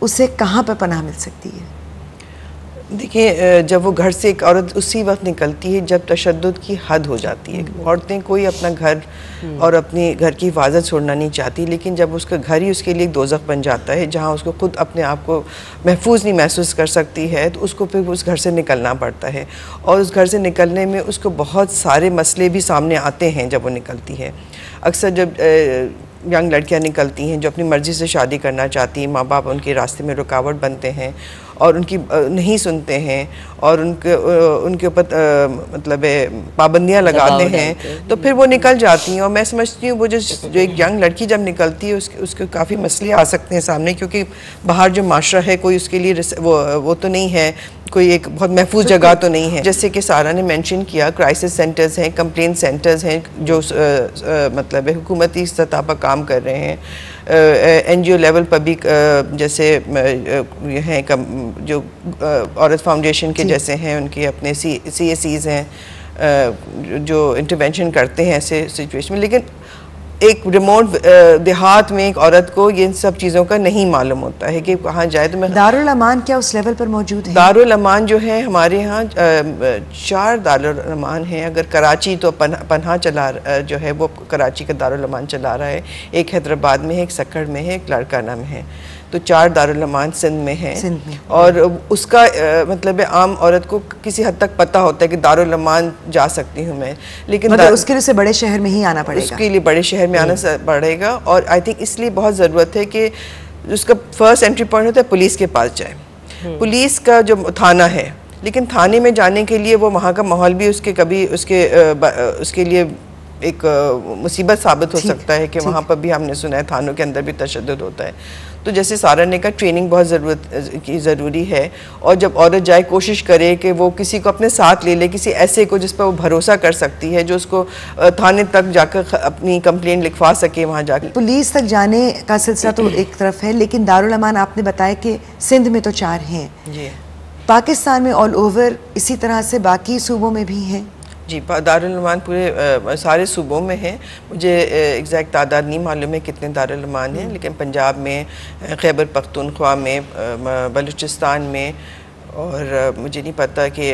उसे कहाँ पर पनाह मिल सकती है? देखिए, जब वो घर से एक औरत उसी वक्त निकलती है जब तशद्दुद की हद हो जाती है। औरतें कोई अपना घर और अपनी घर की हिफाजत छोड़ना नहीं चाहती, लेकिन जब उसका घर ही उसके लिए एक दोज़ख बन जाता है जहाँ उसको खुद अपने आप को महफूज नहीं महसूस कर सकती है, तो उसको फिर उस घर से निकलना पड़ता है। और उस घर से निकलने में उसको बहुत सारे मसले भी सामने आते हैं जब वो निकलती है। अक्सर जब यंग लड़कियां निकलती हैं जो अपनी मर्ज़ी से शादी करना चाहती हैं, माँ बाप उनके रास्ते में रुकावट बनते हैं और उनकी नहीं सुनते हैं और उनके ऊपर मतलब पाबंदियां लगाते हैं, तो फिर वो निकल जाती हैं। और मैं समझती हूँ वो जो एक यंग लड़की जब निकलती है उसके काफ़ी मसले आ सकते हैं सामने, क्योंकि बाहर जो माशरा है कोई उसके लिए वो तो नहीं है, कोई एक बहुत महफूज जगह तो नहीं है। जैसे कि सारा ने मेंशन किया, क्राइसिस सेंटर्स हैं, कंप्लेंट सेंटर्स हैं जो मतलब हुकूमती सतह पर काम कर रहे हैं। NGO लेवल पर भी जैसे हैं जो औरत फाउंडेशन के जैसे हैं, उनके अपने CSCs हैं जो इंटरवेंशन करते हैं ऐसे सिचुएशन में। लेकिन एक रिमोट देहात में एक औरत को ये सब चीज़ों का नहीं मालूम होता है कि कहाँ जाए। तो मैं दारुल अमान क्या उस लेवल पर मौजूद है? दारुल अमान जो है हमारे यहाँ 4 दारुल अमान हैं। अगर कराची तो पन्हा चला जो है वो कराची का दारुल अमान चला रहा है, एक हैदराबाद में है, एक सक्खड़ में है, एक लाड़काना में है। तो 4 दारुल अमान सिंध में है। और उसका मतलब आम औरत को किसी हद तक पता होता है कि दारुल अमान जा सकती हूँ मैं, लेकिन मतलब उसके लिए उसे बड़े शहर में ही आना पड़ेगा। उसके लिए बड़े शहर में आना पड़ेगा। और आई थिंक इसलिए बहुत ज़रूरत है कि उसका फर्स्ट एंट्री पॉइंट होता है पुलिस के पास जाए। पुलिस का जो थाना है, लेकिन थाने में जाने के लिए वो वहाँ का माहौल भी उसके लिए एक मुसीबत साबित हो सकता है कि वहाँ पर भी हमने सुना है थानों के अंदर भी तशद्दुद होता है। तो जैसे सारा ने कहा, ट्रेनिंग बहुत ज़रूरी है। और जब औरत जाए कोशिश करे कि वो किसी को अपने साथ ले ले, किसी ऐसे को जिस पर वो भरोसा कर सकती है, जो उसको थाने तक जाकर अपनी कंप्लेंट लिखवा सके। वहाँ जाकर पुलिस तक जाने का सिलसिला तो एक तरफ है, लेकिन दारुल अमान आपने बताया कि सिंध में तो 4 हैं जी, पाकिस्तान में ऑल ओवर इसी तरह से बाकी सूबों में भी हैं जी। दारुल अमान पूरे सारे सूबों में हैं। मुझे एग्जैक्ट तादाद नहीं मालूम है कितने दारुल अमान हैं, लेकिन पंजाब में, खैबर पख्तूनख्वा में, बलूचिस्तान में, और मुझे नहीं पता कि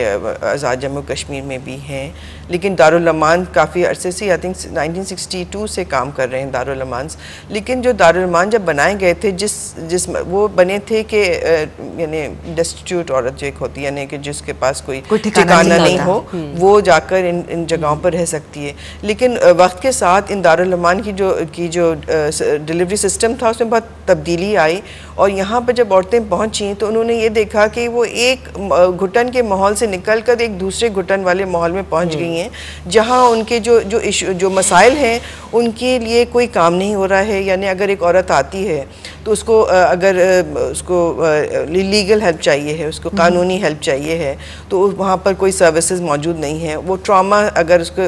आज़ाद जम्मू कश्मीर में भी हैं। लेकिन दारुल अमान काफ़ी अरसे से, आई थिंक 1962 से काम कर रहे हैं दारुल अमान। लेकिन जो दारुल अमान जब बनाए गए थे, जिस वो बने थे कि यानी डेस्टिट्यूट औरत जो एक होती है, यानी कि जिसके पास कोई ठिकाना नहीं हो, वो जाकर इन जगहों पर रह सकती है। लेकिन वक्त के साथ इन दारुल अमान की जो डिलीवरी सिस्टम था उसमें बहुत तब्दीली आई। और यहाँ पर जब औरतें पहुँची तो उन्होंने ये देखा कि वो एक घुटन के माहौल से निकलकर एक दूसरे घुटन वाले माहौल में पहुँच गई हैं, जहाँ उनके जो मसाइल हैं उनके लिए कोई काम नहीं हो रहा है। यानी अगर एक औरत आती है तो उसको अगर उसको लीगल हेल्प चाहिए है, उसको कानूनी हेल्प चाहिए है, तो वहाँ पर कोई सर्विसेज मौजूद नहीं है। वो ट्रॉमा अगर उसको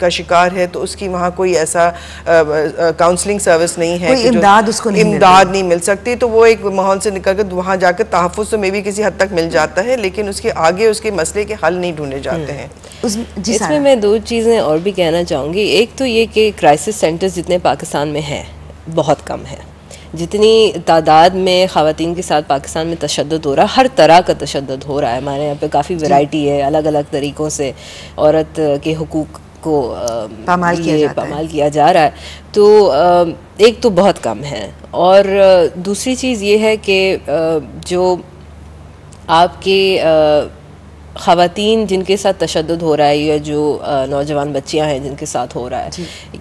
का शिकार है तो उसकी वहाँ कोई ऐसा काउंसलिंग सर्विस नहीं है, कोई इमदाद उसको नहीं मिल सकती। तो वो एक माहौल से निकल कर वहाँ जाकर तहफ़्फ़ुज़ तो मे भी किसी हद तक मिल जाता है, लेकिन उसके आगे उसके मसले के हल नहीं ढूंढे जाते हैं। इसमें मैं 2 चीज़ें और भी कहना चाहूँगी। एक तो ये कि क्राइसिस सेंटर्स जितने पाकिस्तान में हैं बहुत कम है। जितनी तादाद में ख़वातीन के साथ पाकिस्तान में तशद्दुद हो रहा है, हर तरह का तशद्दुद हो रहा है। हमारे यहाँ पे काफ़ी वैरायटी है, अलग अलग तरीक़ों से औरत के हुकूक को पामाल किया जा रहा है। तो एक तो बहुत कम है, और दूसरी चीज़ ये है कि जो आपके ख़वातीन जिनके साथ तशद्दुद हो रहा है, या जो नौजवान बच्चियां हैं जिनके साथ हो रहा है,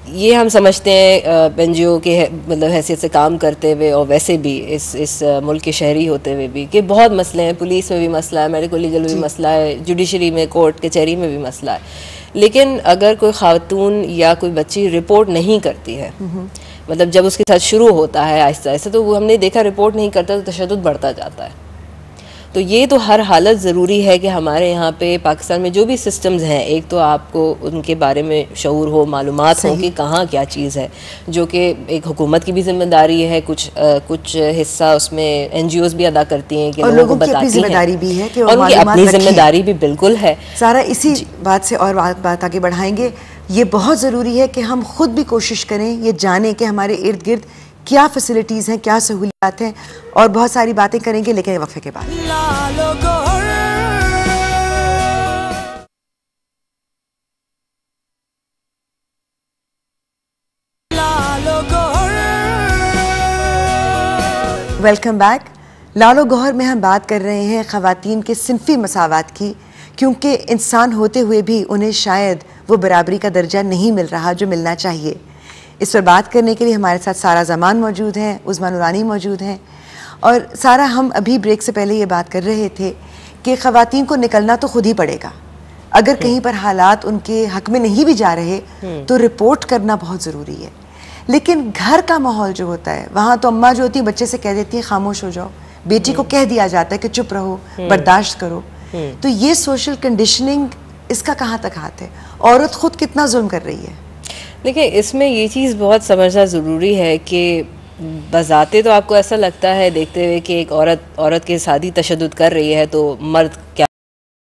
ये हम समझते हैं NGO के मतलब हैसियत से काम करते हुए, और वैसे भी इस मुल्क के शहरी होते हुए भी, कि बहुत मसले हैं। पुलिस में भी मसला है, मेडिकल लीगल भी मसला है, जुडिशरी में, कोर्ट कचहरी में भी मसला है। लेकिन अगर कोई खातून या कोई बच्ची रिपोर्ट नहीं करती है, मतलब जब उसके साथ शुरू होता है आहिस्ता आहिस्ता, तो वो हमने देखा रिपोर्ट नहीं करता तो तशद्दुद बढ़ता जाता है। तो ये तो हर हालत ज़रूरी है कि हमारे यहाँ पे पाकिस्तान में जो भी सिस्टम्स हैं, एक तो आपको उनके बारे में शऊर हो, मालूमात हो कि कहाँ क्या चीज़ है, जो कि एक हुकूमत की भी जिम्मेदारी है। कुछ हिस्सा उसमें NGOs भी अदा करती हैं कि लोगों को बताती हैं, जिम्मेदारी भी है कि और उनकी अपनी जिम्मेदारी भी बिल्कुल है। सारा इसी बात से और बात आगे बढ़ाएंगे। ये बहुत ज़रूरी है कि हम खुद भी कोशिश करें, ये जानें कि हमारे इर्द गिर्द क्या फैसिलिटीज़ हैं, क्या सहूलियात हैं, और बहुत सारी बातें करेंगे लेकिन वक्फे के बाद। Welcome back. लालो गौहर में हम बात कर रहे हैं ख़वातीन के सिनफी मसावात की, क्योंकि इंसान होते हुए भी उन्हें शायद वो बराबरी का दर्जा नहीं मिल रहा जो मिलना चाहिए। इस पर बात करने के लिए हमारे साथ सारा जमान मौजूद हैं, उज़मा नूरानी मौजूद हैं। और सारा, हम अभी ब्रेक से पहले ये बात कर रहे थे कि ख़वातीन को निकलना तो खुद ही पड़ेगा। अगर कहीं पर हालात उनके हक में नहीं भी जा रहे तो रिपोर्ट करना बहुत ज़रूरी है। लेकिन घर का माहौल जो होता है, वहाँ तो अम्मा जो होती है बच्चे से कह देती है खामोश हो जाओ, बेटी को कह दिया जाता है कि चुप रहो, बर्दाश्त करो। तो ये सोशल कंडीशनिंग, इसका कहाँ तक हाथ है? औरत खुद कितना जुल्म कर रही है? देखिए, इसमें ये चीज़ बहुत समझना ज़रूरी है कि बज़ाते तो आपको ऐसा लगता है देखते हुए कि एक औरत के साथ ही तशद्दुद कर रही है तो मर्द क्या